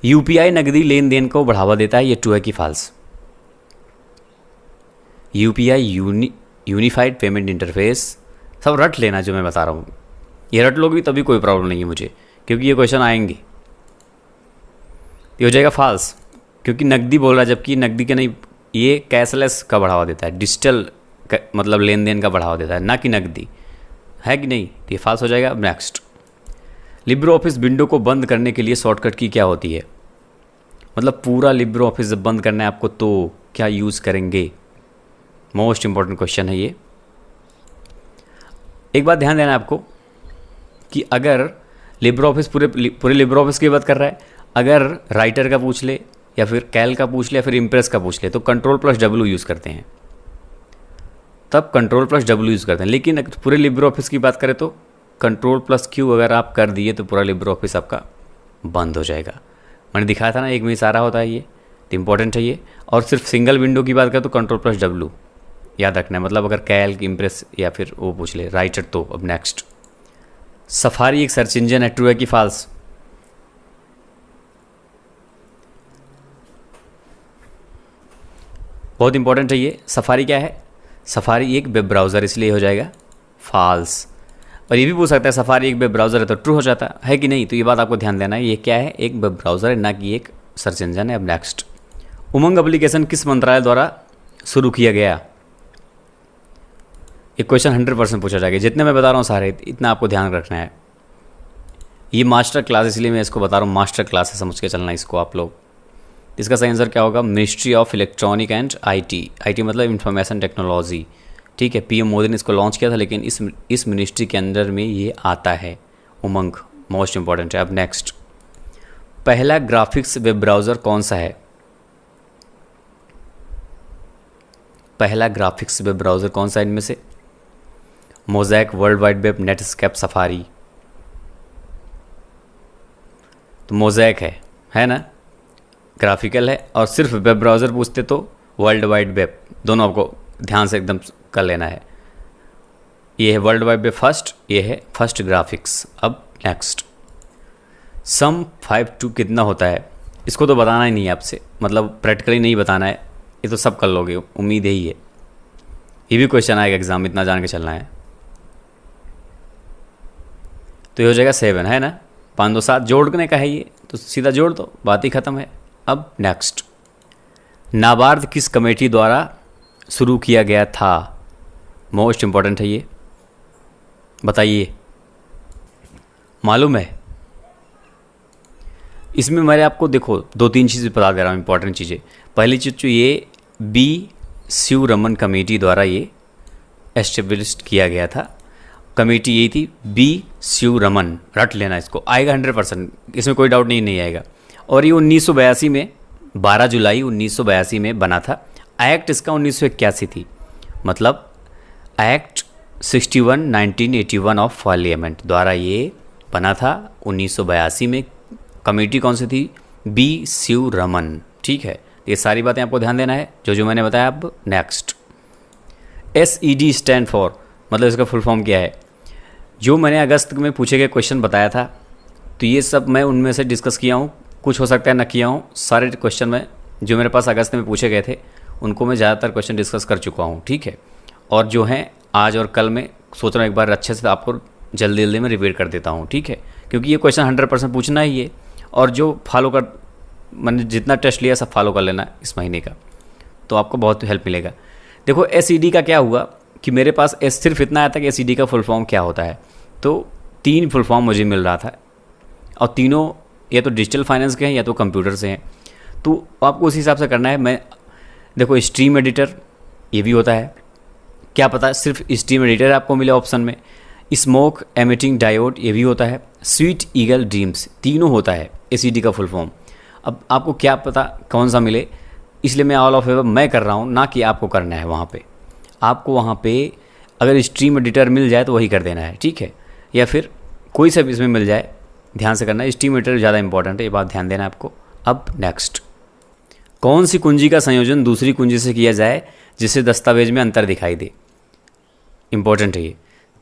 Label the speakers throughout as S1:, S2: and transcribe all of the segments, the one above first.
S1: UPI नकदी लेन then को बढ़ावा देता है, ये ट्रू है कि false? UPI unified payment interface, सब रट लेना जो मैं बता रहा हूँ, ये रट लोगे तभी कोई प्रॉब्लम नहीं है मुझे, क्योंकि ये क्वेश्चन आएंगे। ये हो जाएगा फाल्स, क्योंकि नकदी बोल रहा है, जबकि नकदी के नहीं, ये कैशलेस का बढ़ावा देता है, डिजिटल मतलब लेन देन का बढ़ावा देता है, ना कि नकदी, है कि नहीं? तो ये फाल्स हो जाएगा। नेक्स्ट, लिब्रो ऑफिस विंडो को बंद करने के लिए शॉर्टकट की क्या होती है? मतलब पूरा लिब्रो ऑफिस जब बंद करना है आपको तो क्या यूज़ करेंगे? मोस्ट इंपॉर्टेंट क्वेश्चन है ये। एक बात ध्यान देना आपको कि अगर लिब्रो ऑफिस पूरे लिब्रो ऑफिस की बात कर रहा है, अगर राइटर का पूछ ले या फिर कैल का पूछ ले या फिर इम्प्रेस का पूछ ले तो Ctrl+W यूज़ करते हैं, तब Ctrl+W यूज़ करते हैं। लेकिन अगर पूरे लिब्रो ऑफिस की बात करें तो Ctrl+Q अगर आप कर दिए तो पूरा लिब्रो ऑफिस आपका बंद हो जाएगा। मैंने दिखाया था ना, एक में इशारा होता है, ये तो इंपॉर्टेंट है ये। और सिर्फ सिंगल विंडो की बात करें तो Ctrl+W याद रखना है। मतलब अगर कैल, इम्प्रेस या फिर वो पूछ ले राइटर तो। अब नेक्स्ट, सफारी एक सर्च इंजन है, ट्रू है कि फाल्स? बहुत इंपॉर्टेंट है ये। सफारी क्या है? सफारी एक वेब ब्राउज़र, इसलिए हो जाएगा फाल्स। और ये भी पूछ सकता है सफारी एक वेब ब्राउज़र है तो ट्रू हो जाता है कि नहीं? तो ये बात आपको ध्यान देना है, ये क्या है? एक वेब ब्राउज़र है, ना कि एक सर्च इंजन है। अब नेक्स्ट, उमंग एप्लीकेशन किस मंत्रालय द्वारा शुरू किया गया? एक क्वेश्चन 100% पूछा जाएगा, जितने मैं बता रहा हूँ सारे, इतना आपको ध्यान रखना है। ये मास्टर क्लास, इसलिए मैं इसको बता रहा हूँ, मास्टर क्लास है, समझ के चलना इसको आप लोग। इसका सही आंसर क्या होगा? Ministry of electronic and IT. IT मतलब इंफॉर्मेशन टेक्नोलॉजी, ठीक है। पीएम मोदी ने इसको लॉन्च किया था, लेकिन इस मिनिस्ट्री के अंदर में ये आता है, उमंग। मोस्ट इंपॉर्टेंट है। अब नेक्स्ट, पहला ग्राफिक्स वेब ब्राउज़र कौन सा है? पहला ग्राफिक्स वेब ब्राउज़र कौन सा है इनमें से? Mosaic, world wide web, Netscape, safari? तो मोज़ैक है ना, ग्राफिकल है। और सिर्फ वेब ब्राउज़र पूछते तो वर्ल्ड वाइड वेब। दोनों आपको ध्यान से एकदम कर लेना है। ये है वर्ल्ड वाइड वेब फर्स्ट, ये है फर्स्ट ग्राफिक्स। अब नेक्स्ट, सम 5 2 कितना होता है? इसको तो बताना ही नहीं है आपसे, मतलब प्रैक्टिकली नहीं बताना है, ये तो सब कर लोगे, उम्मीद यही है। ये भी क्वेश्चन आएगा एग्जाम, इतना जान के चलना है। तो ये हो जाएगा 7, है ना। 5 2 7 जोड़ने का है ये, तो सीधा जोड़ दो, बात ही खत्म है। अब नेक्स्ट, नाबार्ड किस कमेटी द्वारा शुरू किया गया था? मोस्ट इंपॉर्टेंट है ये, बताइए, मालूम है? इसमें मैंने आपको देखो 2-3 चीज़ें बता दे रहा हूँ, इंपॉर्टेंट चीज़ें। पहली चीज़ तो ये बी शिवरमन कमेटी द्वारा ये एस्टेब्लिश किया गया था। कमेटी यही थी, बी शिवरमन, रट लेना इसको, आएगा 100%, इसमें कोई डाउट नहीं आएगा। और ये 1982 में 12 जुलाई 1982 में बना था। एक्ट इसका 1981 थी, मतलब एक्ट 61 1981 ऑफ पार्लियामेंट द्वारा ये बना था 1982 में। कमेटी कौन सी थी? बी शिवरमन, ठीक है। ये सारी बातें आपको ध्यान देना है जो मैंने बताया। अब नेक्स्ट, SED स्टैंड फॉर, मतलब इसका फुल फॉर्म क्या है? जो मैंने अगस्त में पूछे गए क्वेश्चन बताया था, तो ये सब मैं उनमें से डिस्कस किया हूँ, कुछ हो सकता है ना किया हूँ। सारे क्वेश्चन में जो मेरे पास अगस्त में पूछे गए थे उनको मैं ज़्यादातर क्वेश्चन डिस्कस कर चुका हूँ, ठीक है। और जो हैं आज और कल में सोच रहा हूँ एक बार अच्छे से आपको जल्दी में रिपीट कर देता हूँ, ठीक है। क्योंकि ये क्वेश्चन 100% पूछना ही है। और जो फॉलो कर, मैंने जितना टेस्ट लिया सब फॉलो कर लेना इस महीने का, तो आपको बहुत हेल्प मिलेगा। देखो SED का क्या हुआ कि मेरे पास सिर्फ इतना आया था कि SED का फुल फॉर्म क्या होता है। तो 3 फुल फॉर्म मुझे मिल रहा था, और तीनों या तो डिजिटल फाइनेंस के हैं या तो कंप्यूटर से हैं। तो आपको उस हिसाब से करना है। मैं देखो, स्ट्रीम एडिटर ये भी होता है, क्या पता सिर्फ स्ट्रीम एडिटर आपको मिले ऑप्शन में। स्मोक एमिटिंग डायोड ये भी होता है। स्वीट ईगल ड्रीम्स, तीनों होता है SED का फुल फॉर्म। अब आपको क्या पता कौन सा मिले, इसलिए मैं ऑल ऑफ फेवर मैं कर रहा हूँ, ना कि आपको करना है वहाँ पे। आपको वहाँ पे अगर स्ट्रीम एडिटर मिल जाए तो वही कर देना है, ठीक है। या फिर कोई सा भी इसमें मिल जाए, ध्यान से करना है। स्ट्रीम एडिटर ज़्यादा इंपॉर्टेंट है, ये बात ध्यान देना है आपको। अब नेक्स्ट, कौन सी कुंजी का संयोजन दूसरी कुंजी से किया जाए जिससे दस्तावेज में अंतर दिखाई दे? इंपॉर्टेंट है ये।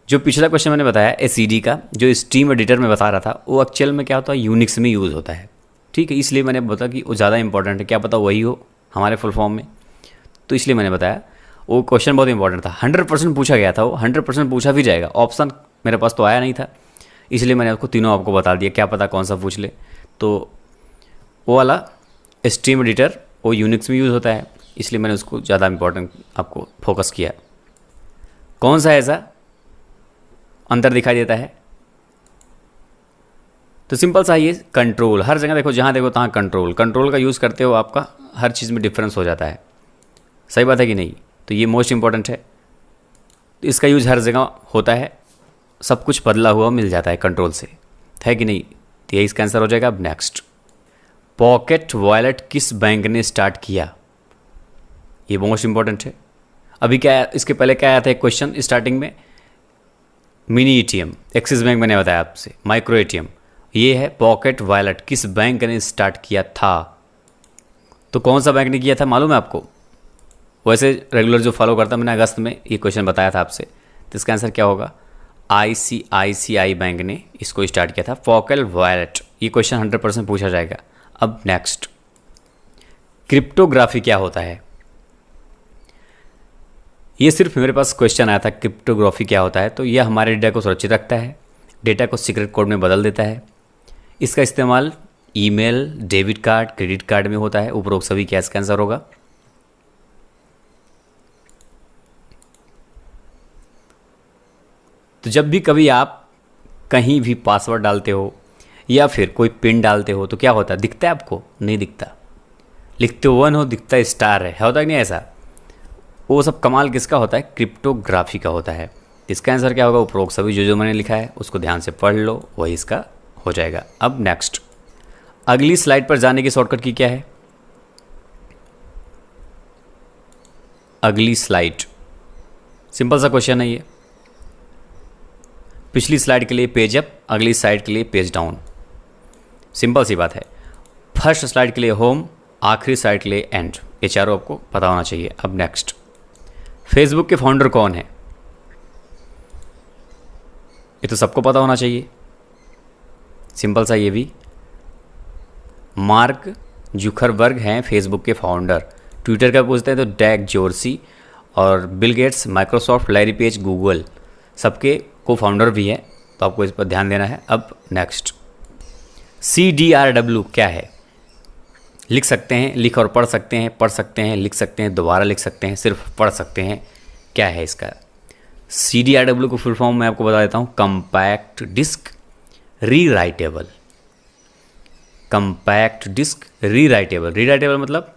S1: जो पिछला क्वेश्चन मैंने बताया SED का, जो स्ट्रीम एडिटर में बता रहा था, वो एक्चुअल में क्या होता है, यूनिक्स में यूज़ होता है, ठीक है, इसलिए मैंने बताया कि वो ज़्यादा इंपॉर्टेंट है, क्या पता वही हो हमारे फुल फॉर्म में, तो इसलिए मैंने बताया वो क्वेश्चन बहुत इंपॉर्टेंट था। 100% पूछा गया था, वो 100% पूछा भी जाएगा, ऑप्शन मेरे पास तो आया नहीं था, इसलिए मैंने आपको तीनों आपको बता दिया, क्या पता कौन सा पूछ ले। तो वो वाला स्ट्रीम एडिटर वो यूनिक्स में यूज़ होता है, इसलिए मैंने उसको ज़्यादा इंपॉर्टेंट आपको फोकस किया। कौन सा ऐसा अंतर दिखाई देता है? तो सिंपल सा ये कंट्रोल, हर जगह देखो, जहाँ देखो तहाँ कंट्रोल, कंट्रोल का यूज़ करते हो आपका हर चीज़ में डिफरेंस हो जाता है। सही बात है कि नहीं? तो ये मोस्ट इंपॉर्टेंट है, तो इसका यूज़ हर जगह होता है, सब कुछ बदला हुआ मिल जाता है कंट्रोल से, है कि नहीं? तो यही इसका आंसर हो जाएगा। अब नेक्स्ट, पॉकेट वॉलेट किस बैंक ने स्टार्ट किया? ये मोस्ट इंपॉर्टेंट है। अभी क्या, इसके पहले क्या आया था एक क्वेश्चन स्टार्टिंग में, मिनी एटीएम, एक्सिस बैंक मैंने बताया आपसे, माइक्रो एटीएम, ये है पॉकेट वॉलेट किस बैंक ने स्टार्ट किया था? तो कौन सा बैंक ने किया था मालूम है आपको? वैसे रेगुलर जो फॉलो करता, मैंने अगस्त में ये क्वेश्चन बताया था आपसे, तो इसका आंसर क्या होगा? ICICI बैंक ने इसको स्टार्ट किया था, पॉकेट वॉलेट। ये क्वेश्चन 100% पूछा जाएगा। अब नेक्स्ट, क्रिप्टोग्राफी क्या होता है? ये सिर्फ मेरे पास क्वेश्चन आया था, क्रिप्टोग्राफी क्या होता है? तो यह हमारे डेटा को सुरक्षित रखता है, डेटा को सीक्रेट कोड में बदल देता है। इसका इस्तेमाल email, debit card, credit card में होता है। उपरोक्त सभी क्या इसका आंसर होगा? तो जब भी कभी आप कहीं भी पासवर्ड डालते हो या फिर कोई पिन डालते हो तो क्या होता है? दिखता है आपको? नहीं दिखता। लिखते 1 हो, दिखता स्टार है, होता है कि नहीं ऐसा? वो सब कमाल किसका होता है? क्रिप्टोग्राफी का होता है। इसका आंसर क्या होगा? उपरोक्त सभी जो मैंने लिखा है उसको ध्यान से पढ़ लो, वही इसका हो जाएगा। अब नेक्स्ट, अगली स्लाइड पर जाने की शॉर्टकट की क्या है? अगली स्लाइड, सिंपल सा क्वेश्चन है ये। पिछली स्लाइड के लिए पेज अप, अगली स्लाइड के लिए पेज डाउन, सिंपल सी बात है। फर्स्ट स्लाइड के लिए होम, आखिरी स्लाइड के लिए एंड, ये चारों आपको पता होना चाहिए। अब नेक्स्ट, फेसबुक के फाउंडर कौन है? ये तो सबको पता होना चाहिए, सिंपल सा ये भी, मार्क जुकरबर्ग हैं फेसबुक के फाउंडर। ट्विटर का पूछते हैं तो डैक जोर्सी, और Bill Gates Microsoft, Larry page Google, सबके को फाउंडर भी है, तो आपको इस पर ध्यान देना है। अब नेक्स्ट, CDRW क्या है? लिख सकते हैं, लिख और पढ़ सकते हैं, पढ़ सकते हैं, लिख सकते हैं, दोबारा लिख सकते हैं, सिर्फ पढ़ सकते हैं, क्या है इसका? CDRW को फुल फॉर्म मैं आपको बता देता हूँ, compact disc rewritable. Compact disc rewritable, rewritable मतलब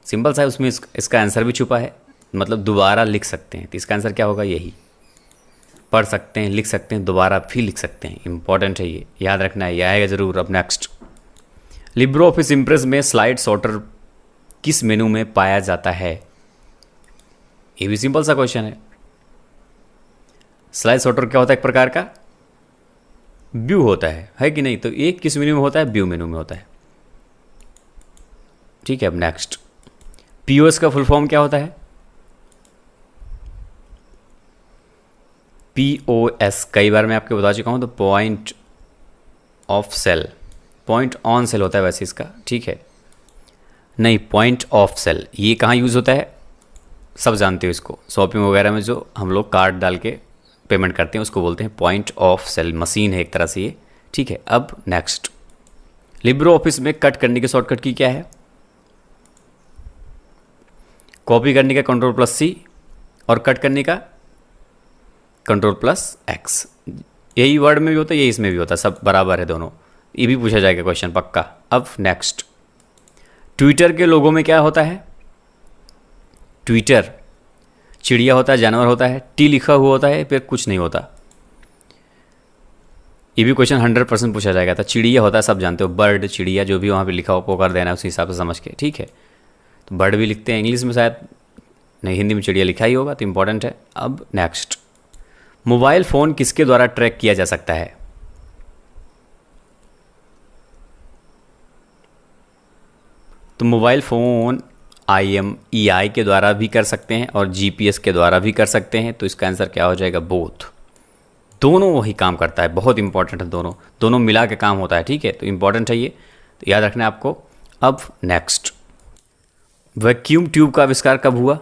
S1: सिंपल सा है, उसमें इसका आंसर भी छुपा है, मतलब दोबारा लिख सकते हैं। तो इसका आंसर क्या होगा? यही, पढ़ सकते हैं, लिख सकते हैं, दोबारा भी लिख सकते हैं। इंपॉर्टेंट है ये, याद रखना है, ये आएगा जरूर। अब नेक्स्ट, लिब्रो ऑफिस इम्प्रेस में स्लाइड सॉर्टर किस मेनू में पाया जाता है? ये भी सिंपल सा क्वेश्चन है। स्लाइड सॉर्टर क्या होता है? एक प्रकार का व्यू होता है कि नहीं? तो ये किस मेनू में होता है? व्यू मेनू में होता है, ठीक है। अब नेक्स्ट, POS का फुल फॉर्म क्या होता है? POS कई बार मैं आपको बता चुका हूं, तो point of sale, point on sale होता है वैसे इसका, ठीक है, नहीं, पॉइंट ऑफ सेल। ये कहाँ यूज़ होता है? सब जानते हो इसको, शॉपिंग वगैरह में जो हम लोग कार्ड डाल के पेमेंट करते हैं उसको बोलते हैं पॉइंट ऑफ सेल, मशीन है एक तरह से ये, ठीक है। अब नेक्स्ट, लिब्रो ऑफिस में कट करने की शॉर्टकट की क्या है? कॉपी करने का Ctrl+C, और कट करने का Ctrl+X। यही वर्ड में भी होता है, यही इसमें भी होता है, सब बराबर है दोनों। ये भी पूछा जाएगा क्वेश्चन पक्का। अब नेक्स्ट, ट्विटर के लोगों में क्या होता है? ट्विटर चिड़िया होता है, जानवर होता है, टी लिखा हुआ होता है, फिर कुछ नहीं होता। ये भी क्वेश्चन 100% पूछा जाएगा था। चिड़िया होता है, सब जानते हो, बर्ड, चिड़िया, जो भी वहाँ पे लिखा हो पोकर देना है उसी हिसाब से समझ के, ठीक है। तो बर्ड भी लिखते हैं इंग्लिश में, शायद नहीं, हिंदी में चिड़िया लिखा ही होगा, तो इंपॉर्टेंट है। अब नेक्स्ट, मोबाइल फ़ोन किसके द्वारा ट्रैक किया जा सकता है? तो मोबाइल फ़ोन IMEI के द्वारा भी कर सकते हैं और GPS के द्वारा भी कर सकते हैं। तो इसका आंसर क्या हो जाएगा? बोथ, दोनों वही काम करता है, बहुत इंपॉर्टेंट है, दोनों मिला के काम होता है, ठीक है। तो इंपॉर्टेंट है ये, तो याद रखना है आपको। अब नेक्स्ट, वैक्यूम ट्यूब का आविष्कार कब हुआ?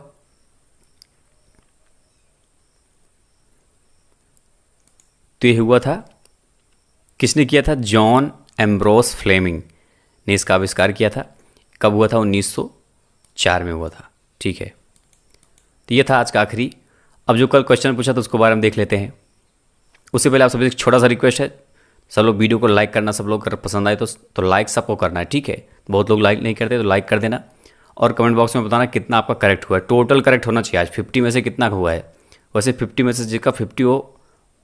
S1: तो ये हुआ था, किसने किया था? जॉन एम्ब्रोस फ्लेमिंग ने इसका आविष्कार किया था। कब हुआ था? 1904 में हुआ था। ठीक है, तो ये था आज का आखिरी। अब जो कल क्वेश्चन पूछा था उसको बारे में देख लेते हैं। उससे पहले आप सभी एक छोटा सा रिक्वेस्ट है, सब लोग वीडियो को लाइक करना, सब लोग अगर पसंद आए तो लाइक सबको करना है। ठीक है, बहुत लोग लाइक नहीं करते तो लाइक कर देना, और कमेंट बॉक्स में बताना कितना आपका करेक्ट हुआ है। टोटल करेक्ट होना चाहिए आज, 50 में से कितना हुआ है। वैसे 50 में से जिसका 50 हो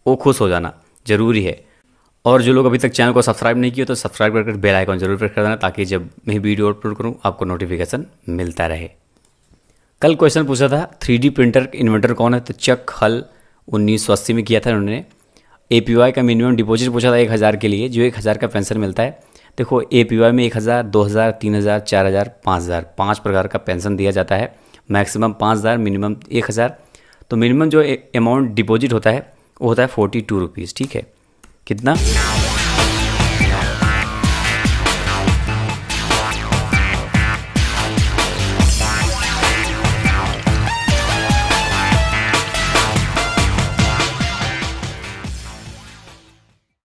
S1: वो खुश हो जाना ज़रूरी है। और जो लोग अभी तक चैनल को सब्सक्राइब नहीं किया तो सब्सक्राइब करके बेल आइकन जरूर प्रेस कर देना, ताकि जब मैं वीडियो अपलोड करूँ आपको नोटिफिकेशन मिलता रहे। कल क्वेश्चन पूछा था 3D प्रिंटर इन्वेंटर कौन है? तो चक हल 1980 में किया था उन्होंने। APY का मिनिमम डिपॉजिट पूछा था 1000 के लिए, जो 1000 का पेंशन मिलता है। देखो APY में 1000, 2000, 3000, 4000, 5000 5 प्रकार का पेंशन दिया जाता है। Maximum 5000, minimum 1000। तो मिनिमम जो अमाउंट डिपॉजिट होता है वो होता है 42 रुपीज़। ठीक है, कितना?